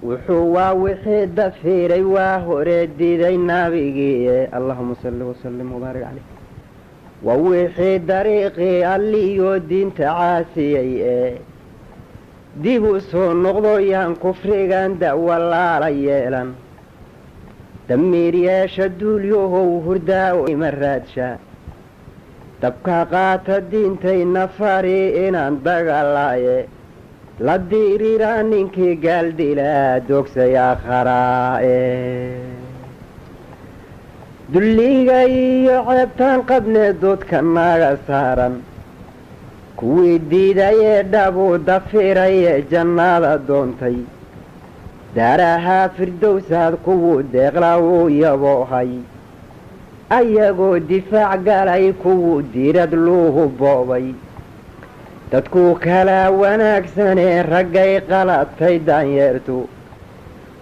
وحوا وحيد دفيري وهردي ذي النبي اللهم صل وسلم وبارك عليه ووحيد طريقي اللي يودين تعاسي ديبو سون نقضيان كفريقان داولا ريالا دمير يشدو اليوهو هرداو مرادشا تبقى قات الدين تين نفاري إنان دقالاي لا ديري رانينكي قال ديلا دوكس يا خرائي دليغاي عيبتان قبل دود كناغا سارا كوي ديداي دابو دفيراي جنادا دونتي دارها فردوساد كوو ديغلاو يبوهاي ايغو دفاع قالاي كوو ديراد لوهو بوباي dadku kala wanaagsanee raggay qalatay daanyeertu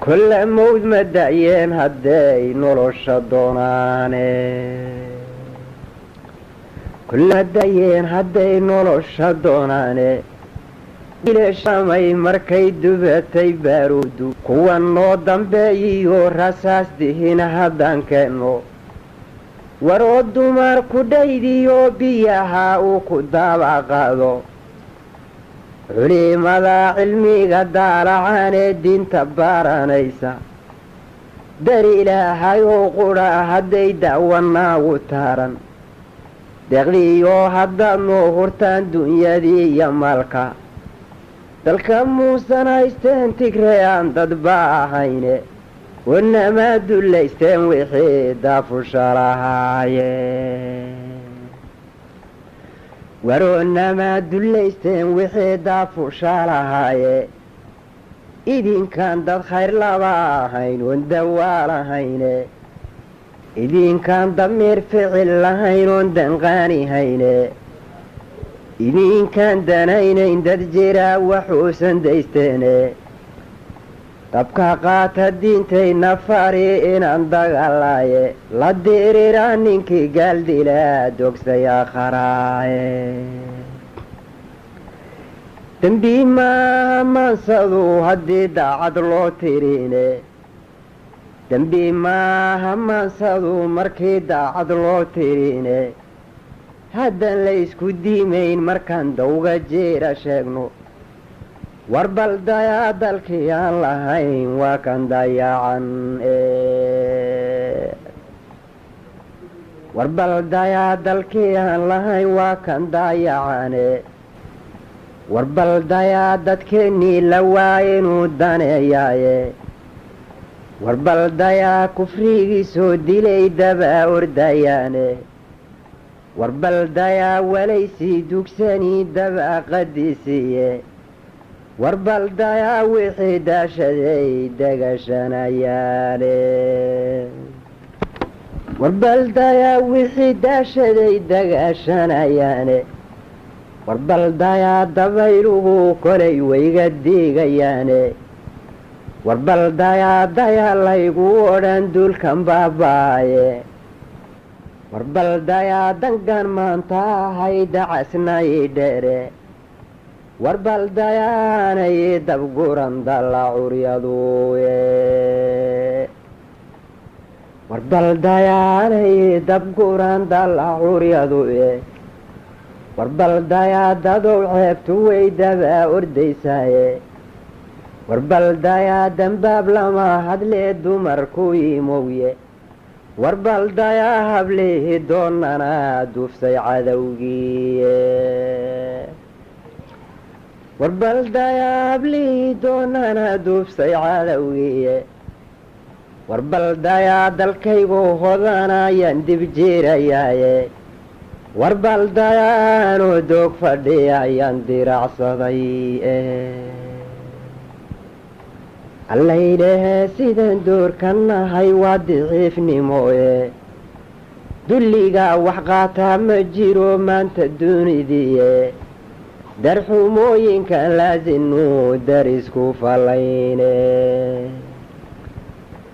kulla mawd ma da'yeen hadday nolosha doonaane kulla da'yeen hadday nolosha doonaane ileshamay markay dubatay baaruudu kuwa noo dambeeyiyo rasaas dihina haddaan keenno waroo dumar ku dhaydiyo biyaha uu ku daabaqaado culimada cilmiga daalacaanee diinta baaranaysa dar ilaahay oo qudha hadday da'wanaagu taaran deeqdiiyo haddaad noo hurtaan dunyadii iyo maalka dalka muusan haysteen tigree aan dadba ahayne wanamaa dullaysteen wixii daafusha lahaayeen waronamaa dullaysteen wixii daafusha lahaaye idinkaan dad khayr laba ahayn oon dawaa lahayne idinkaan damiir ficil lahayn oon danqaanihayne idinkaan danaynayn dad jiraa waxuusan daysteene dabka qaata diintay nafari inaan dagaalaaye la diriraa ninkii gaaldilaa dogsayaa kharaaye dembi maaha maansadu haddii daacad loo tirine dembi maaha maansadu markii daacad loo tirine haddaan la isku diimayn markaan dawga jeera sheegno warbal dayaa dalkii aan lahayn waa kan dayacan warbal dayaa dalkii aan lahayn waa kan dayacane warbal dayaa dadkeennii la waaya inuu daneeyaaye warbal dayaa kufrigii soo dilay dabaa ordayaane warbal dayaa walaysii dugsanii dabaa qadisiiye warbal dayaa wixii daashaday degashanayaane warbal dayaa wixii daashaday degashanayaane warbal dayaa dabayluhu kolay wayga diigayaane warbal dayaa laygu odhan duulkan baabaaye warbal dayaa dangan maanta ahay dacasnay dheere warbal dayaanay dabguran dalla curyaduye warbal dayaanay dabguran dalla curyaduye warbal dayaa dadow ceebtu way dabaa ordaysaaye warbal dayaa dambaab lama hadlee dumarku imowye warbal dayaa hablehi doonana duufsay cadowgiiye warbal dayaa hablehi doonana duufsay cadowgiiye warbal dayaa dalkaygu hodanayaan dib jiirayaaye warbal dayaanoo doog fadhiyayaan diracsaday allaydhehe sidaan doorkan nahay waa diciifnimoe dulligaa wax qaataa ma jiro maanta duunidiiye درحوموين كلازنو درسكو فالينه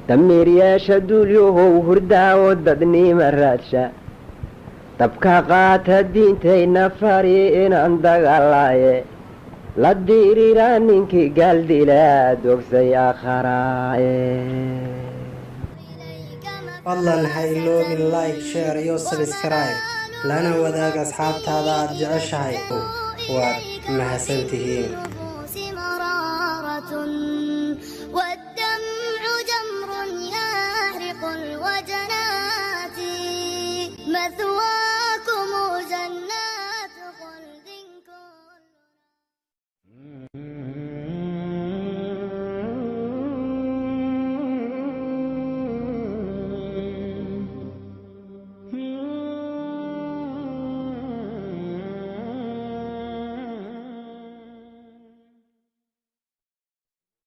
دمير يا شدوليو هردا وددني مراتشا تبكى قات الدين تينا فريقين عندك الله لا تديري رانينكي قال دي لا دوكسي آخراء والله نحيلو من لايك شير يو سبسكرايب لنا وذاك أصحاب تاضات جعشاي ومحسنتهين